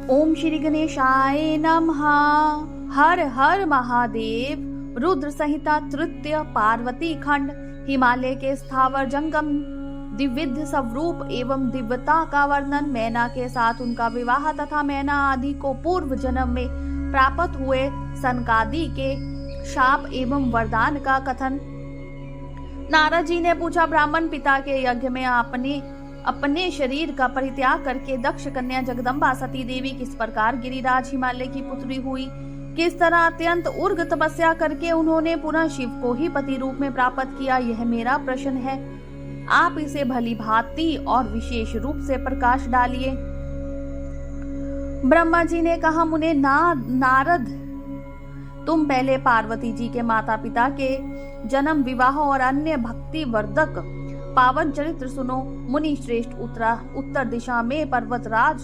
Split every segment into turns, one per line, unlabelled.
ओम श्री गणेशाय नमः। हर हर महादेव। रुद्र संहिता तृतीय पार्वती खंड। हिमालय के स्थावर जंगम दिव्य स्वरूप एवं दिव्यता का वर्णन। मैना के साथ उनका विवाह तथा मैना आदि को पूर्व जन्म में प्राप्त हुए सनकादि के शाप एवं वरदान का कथन। नारद जी ने पूछा, ब्राह्मण पिता के यज्ञ में अपने शरीर का परित्याग करके दक्ष कन्या जगदम्बा सती देवी किस प्रकार गिरिराज हिमालय की पुत्री हुई, किस तरह अत्यंत उर्ग तपस्या करके उन्होंने पुनः शिव को ही पति रूप में प्राप्त किया, यह मेरा प्रश्न है। आप इसे भली भांति और विशेष रूप से प्रकाश डालिए। ब्रह्मा जी ने कहा, मुने नारद, तुम पहले पार्वती जी के माता पिता के जन्म, विवाह और अन्य भक्ति वर्धक पावन चरित्र सुनो। मुनि श्रेष्ठ उत्तर दिशा में पर्वतराज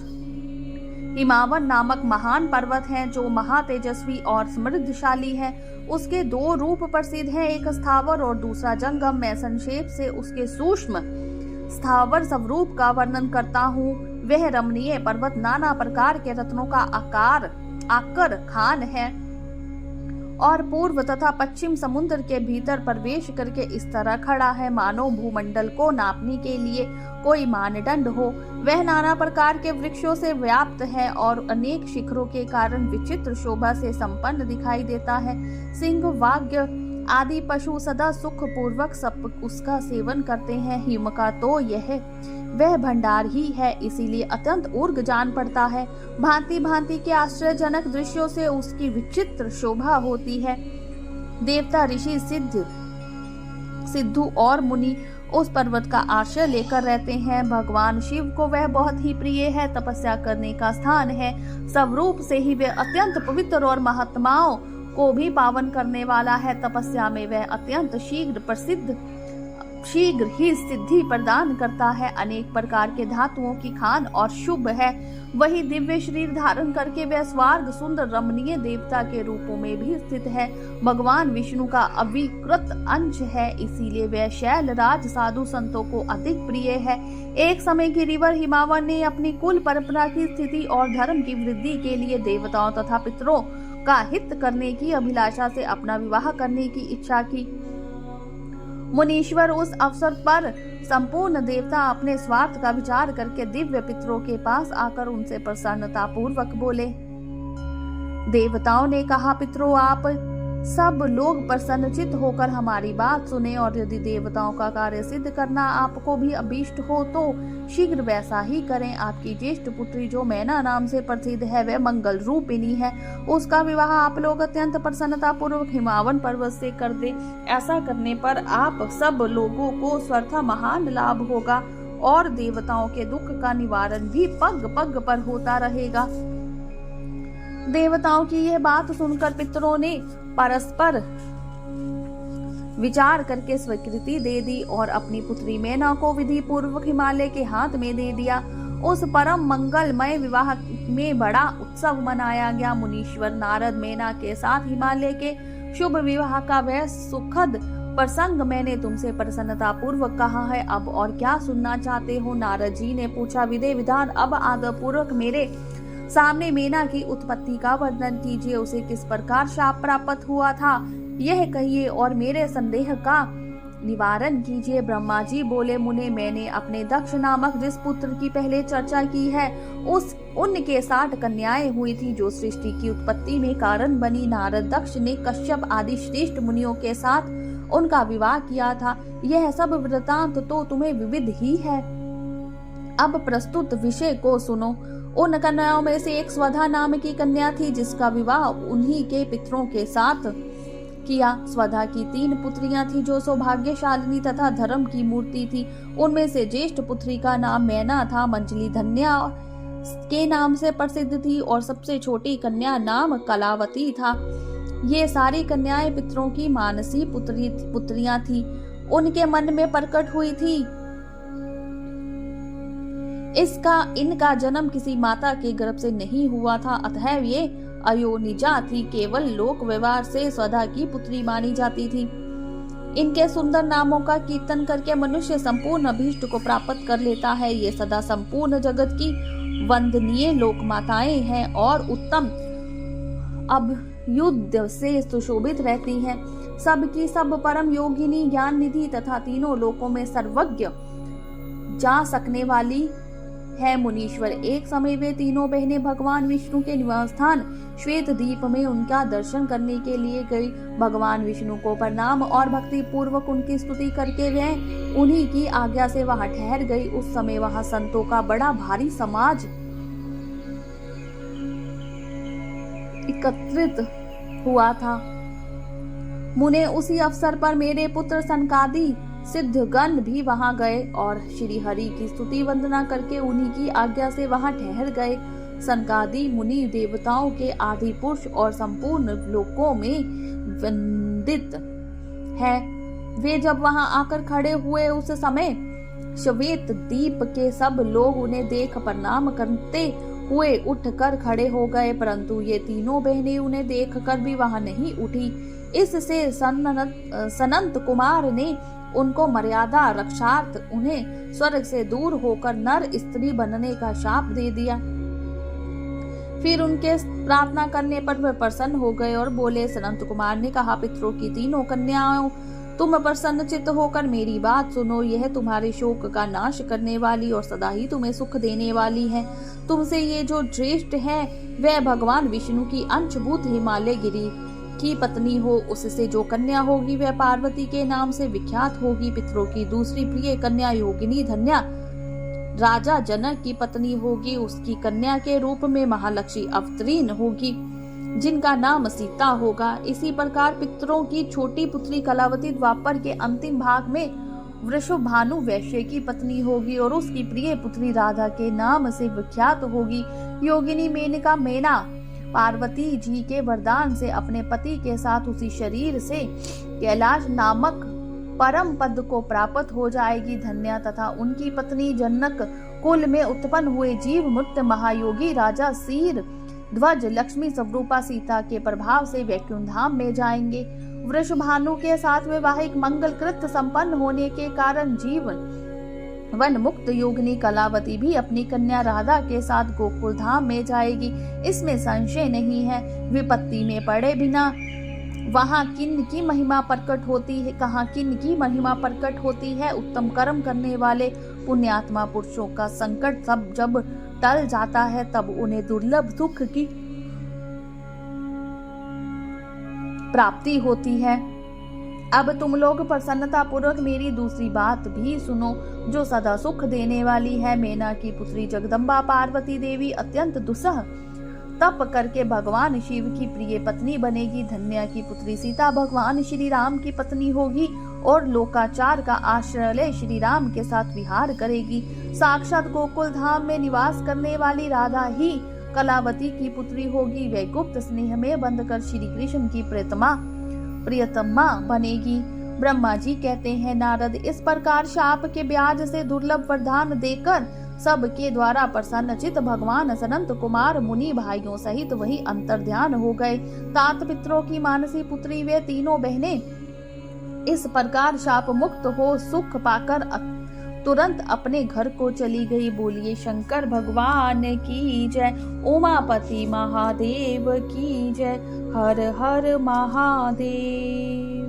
हिमावन नामक महान पर्वत है, जो महातेजस्वी और समृद्धशाली है। उसके दो रूप प्रसिद्ध हैं, एक स्थावर और दूसरा जंगम। मैं संक्षेप से उसके सूक्ष्म स्थावर स्वरूप का वर्णन करता हूँ। वह रमणीय पर्वत नाना प्रकार के रत्नों का आकर खान है और पूर्व तथा पश्चिम समुद्र के भीतर प्रवेश करके इस तरह खड़ा है मानो भूमंडल को नापने के लिए कोई मानदंड हो। वह नाना प्रकार के वृक्षों से व्याप्त है और अनेक शिखरों के कारण विचित्र शोभा से संपन्न दिखाई देता है। सिंह, वाग्य आदि पशु सदा सुख पूर्वक सब उसका सेवन करते हैं। हिम का तो वह भंडार ही है, इसीलिए अत्यंत उर्ग जान पड़ता है। भांति भांति के आश्चर्यजनक दृश्यों से उसकी विचित्र शोभा होती है। देवता, ऋषि, सिद्धू और मुनि उस पर्वत का आश्रय लेकर रहते हैं। भगवान शिव को वह बहुत ही प्रिय है, तपस्या करने का स्थान है। स्वरूप से ही वह अत्यंत पवित्र और महात्माओं को भी पावन करने वाला है। तपस्या में वह अत्यंत शीघ्र ही सिद्धि प्रदान करता है। अनेक प्रकार के धातुओं की खान और शुभ है। वही दिव्य शरीर धारण करके वह स्वर्ग सुंदर रमणीय देवता के रूपों में भी स्थित है। भगवान विष्णु का अविकृत अंश है, इसीलिए वह शैलराज साधु संतों को अधिक प्रिय है। एक समय गिरिवर हिमावन ने अपनी कुल परंपरा की स्थिति और धर्म की वृद्धि के लिए देवताओं तथा पितरों का हित करने की अभिलाषा से अपना विवाह करने की इच्छा की। मुनीश्वर उस अवसर पर संपूर्ण देवता अपने स्वार्थ का विचार करके दिव्य पितरों के पास आकर उनसे प्रसन्नता पूर्वक बोले। देवताओं ने कहा, पितरों, आप सब लोग प्रसन्नचित होकर हमारी बात सुने और यदि देवताओं का कार्य सिद्ध करना आपको भी अभीष्ट हो तो शीघ्र वैसा ही करें। आपकी ज्येष्ठ पुत्री जो मैना नाम से प्रसिद्ध है, वह मंगल रूपिणी है। उसका विवाह आप लोग अत्यंत प्रसन्नता पूर्वक हिमावन पर्वत से कर दे। ऐसा करने पर आप सब लोगों को स्वतः महान लाभ होगा और देवताओं के दुख का निवारण भी पग पग पर होता रहेगा। देवताओं की यह बात सुनकर पितरों ने परस्पर विचार करके स्वीकृति दे दी और अपनी पुत्री मैना को विधि पूर्वक हिमालय के हाथ में दे दिया। उस परम मंगलमय विवाह में बड़ा उत्सव मनाया गया। मुनीश्वर नारद मैना के साथ हिमालय के शुभ विवाह का वह सुखद प्रसंग मैंने तुमसे प्रसन्नता पूर्वक कहा है, अब और क्या सुनना चाहते हो? नारद जी ने पूछा, विधि विधान अब आदर पूर्वक मेरे सामने मैना की उत्पत्ति का वर्णन कीजिए। उसे किस प्रकार शाप प्राप्त हुआ था यह कहिए और मेरे संदेह का निवारण कीजिए। ब्रह्मा जी बोले, मुने, मैंने अपने दक्ष नामक जिस पुत्र की पहले चर्चा की है उनके 60 कन्याएं हुई थी जो सृष्टि की उत्पत्ति में कारण बनी। नारद दक्ष ने कश्यप आदि श्रेष्ठ मुनियों के साथ उनका विवाह किया था। यह सब वृतांत तो तुम्हें विविध ही है। अब प्रस्तुत विषय को सुनो। उन कन्याओं में से एक स्वधा नाम की कन्या थी जिसका विवाह उन्हीं के पितरों के साथ किया। स्वधा की 3 पुत्रियां थी जो सौभाग्यशालिनी तथा धर्म की मूर्ति थी। उनमें से ज्येष्ठ पुत्री का नाम मैना था, मंजली धन्या के नाम से प्रसिद्ध थी और सबसे छोटी कन्या नाम कलावती था। ये सारी कन्याएं पितरों की मानसी पुत्रियां थी। उनके मन में प्रकट हुई थी इनका जन्म किसी माता के गर्भ से नहीं हुआ था, अतः ये अयोनिजा थी। केवल लोक व्यवहार से स्वधा की पुत्री मानी जाती थी। इनके सुंदर नामों का कीर्तन करके मनुष्य संपूर्ण अभीष्ट को प्राप्त कर लेता है। ये सदा संपूर्ण जगत की वंदनीय लोक माताएं हैं और उत्तम अब युद्ध से सुशोभित रहती हैं। सबकी सब परम योगिनी, ज्ञान निधि तथा तीनों लोकों में सर्वज्ञ जा सकने वाली है मुनीश्वर। एक समय वे तीनों बहनें भगवान विष्णु के निवास स्थान श्वेत द्वीप में उनका दर्शन करने के लिए गई। भगवान विष्णु को प्रणाम और भक्ति पूर्वक उनकी स्तुति करके वह उन्हीं की आज्ञा से वहां ठहर गई। उस समय वहां संतों का बड़ा भारी समाज एकत्रित हुआ था। मुने उसी अवसर पर मेरे पुत्र सनकादि सिद्धगण भी वहां गए और श्री हरि की स्तुति वंदना करके उन्हीं की आज्ञा से वहां ठहर गए। सनकादि मुनि देवताओं के आदि पुरुष और संपूर्ण लोकों में वंदित है। वे जब वहां आकर खड़े हुए उस समय श्वेत द्वीप के सब लोग उन्हें देख प्रणाम करते हुए उठकर खड़े हो गए, परंतु ये तीनों बहनें उन्हें देखकर भी वहां नहीं उठी। इससे सनंत कुमार ने उनको मर्यादा रक्षार्थ उन्हें स्वर्ग से दूर होकर नर स्त्री बनने का शाप दे दिया। फिर उनके प्रार्थना करने पर वे प्रसन्न हो गए और बोले। सनंत कुमार ने कहा, पितरों की तीनों कन्याओं, तुम प्रसन्न चित्त होकर मेरी बात सुनो। यह तुम्हारे शोक का नाश करने वाली और सदा ही तुम्हें सुख देने वाली है। तुमसे ये जो ज्येष्ठ है वह भगवान विष्णु की अंशभूत हिमालय गिरी की पत्नी हो। उससे जो कन्या होगी वह पार्वती के नाम से विख्यात होगी। पितरों की दूसरी प्रिय कन्या योगिनी धन्या राजा जनक की पत्नी होगी। उसकी कन्या के रूप में महालक्ष्मी अवतीर्ण होगी, जिनका नाम सीता होगा। इसी प्रकार पितरों की छोटी पुत्री कलावती द्वापर के अंतिम भाग में वृषभानु वैश्य की पत्नी होगी और उसकी प्रिय पुत्री राधा के नाम से विख्यात होगी। योगिनी मेनका मेना पार्वती जी के वरदान से अपने पति के साथ उसी शरीर से कैलाश नामक परम पद को प्राप्त हो जाएगी। धन्या तथा उनकी पत्नी जनक कुल में उत्पन्न हुए जीव मुक्त महायोगी राजा सीर ध्वज लक्ष्मी स्वरूपा सीता के प्रभाव से वैकुंठ धाम में जाएंगे। वृषभानु के साथ वैवाहिक मंगल कृत्य संपन्न होने के कारण जीवन वन मुक्त योगिनी कलावती भी अपनी कन्या राधा के साथ गोकुल धाम में जाएगी, इसमें संशय नहीं है। विपत्ति में पड़े बिना वहाँ किन की महिमा प्रकट होती है, कहाँ किन की महिमा प्रकट होती है। उत्तम कर्म करने वाले पुण्यात्मा पुरुषों का संकट सब जब टल जाता है तब उन्हें दुर्लभ सुख की प्राप्ति होती है। अब तुम लोग प्रसन्नता पूर्वक मेरी दूसरी बात भी सुनो, जो सदा सुख देने वाली है। मेना की पुत्री जगदम्बा पार्वती देवी अत्यंत दुस्सह तप करके भगवान शिव की प्रिय पत्नी बनेगी। धन्या की पुत्री सीता भगवान श्री राम की पत्नी होगी और लोकाचार का आश्रय श्री राम के साथ विहार करेगी। साक्षात गोकुल धाम में निवास करने वाली राधा ही कलावती की पुत्री होगी। वह गुप्त स्नेह में बंध कर श्री कृष्ण की प्रियतमा बनेगी। ब्रह्मा जी कहते हैं, नारद इस प्रकार शाप के ब्याज से दुर्लभ वरदान देकर सबके द्वारा प्रसन्नचित भगवान सनंत कुमार मुनि भाइयों सहित वही अंतर्ध्यान हो गए। तात पितरों की मानसी पुत्री वे तीनों बहनें इस प्रकार शाप मुक्त हो सुख पाकर तुरंत अपने घर को चली गई। बोलिए शंकर भगवान की जय, उमापति महादेव की जय, हर हर महादेव।